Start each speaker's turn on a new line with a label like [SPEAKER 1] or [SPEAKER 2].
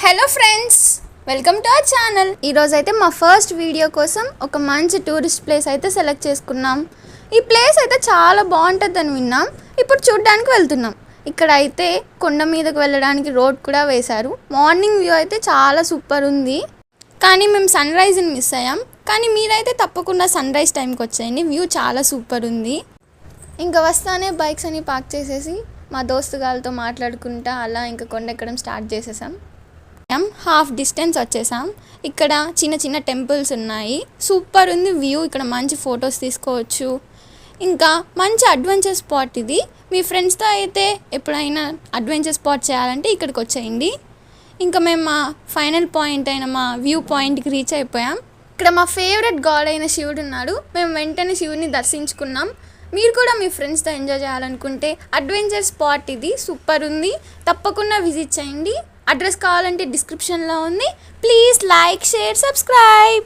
[SPEAKER 1] Hello friends, welcome to our channel. ఈరోజు అయితే మా ఫస్ట్ వీడియో కోసం ఒక మంచి టూరిస్ట్ ప్లేస్ అయితే సెలెక్ట్ చేసుకున్నాం. ఈ ప్లేస్ అయితే చాలా బాగుంటుందని విన్నాం. ఇప్పుడు చూడడానికి వెళ్తున్నాం. ఇక్కడ అయితే కొండ మీదకి వెళ్ళడానికి రోడ్ కూడా వేశారు. మార్నింగ్ వ్యూ అయితే చాలా సూపర్ ఉంది. కానీ మేము సన్ రైజ్ని మిస్ అయ్యాం. కానీ మీరైతే తప్పకుండా సన్ రైజ్ టైంకి వచ్చేయండి. వ్యూ చాలా సూపర్ ఉంది. ఇంకా వస్తానే బైక్స్ అని పార్క్ చేసేసి మా దోస్తుగాళ్ళతో మాట్లాడుకుంటా అలా ఇంకా కొండ ఎక్కడం స్టార్ట్ చేసేసాం. హాఫ్ డిస్టెన్స్ వచ్చేసాం. ఇక్కడ చిన్న చిన్న టెంపుల్స్ ఉన్నాయి. సూపర్ ఉంది వ్యూ. ఇక్కడ మంచి ఫొటోస్ తీసుకోవచ్చు. ఇంకా మంచి అడ్వెంచర్ స్పాట్ ఇది. మీ ఫ్రెండ్స్తో అయితే ఎప్పుడైనా అడ్వెంచర్ స్పాట్ చేయాలంటే ఇక్కడికి వచ్చేయండి. ఇంకా మేము మా ఫైనల్ పాయింట్ అయిన మా వ్యూ పాయింట్కి రీచ్ అయిపోయాం. ఇక్కడ మా ఫేవరెట్ గాడ్ అయిన శివుడు ఉన్నాడు. మేము వెంటనే శివుడిని దర్శించుకున్నాం. మీరు కూడా మీ ఫ్రెండ్స్తో ఎంజాయ్ చేయాలనుకుంటే అడ్వెంచర్ స్పాట్ ఇది సూపర్ ఉంది. తప్పకుండా విజిట్ చేయండి. అడ్రస్ కావాలంటే డిస్క్రిప్షన్లో ఉంది. Please like, share, subscribe.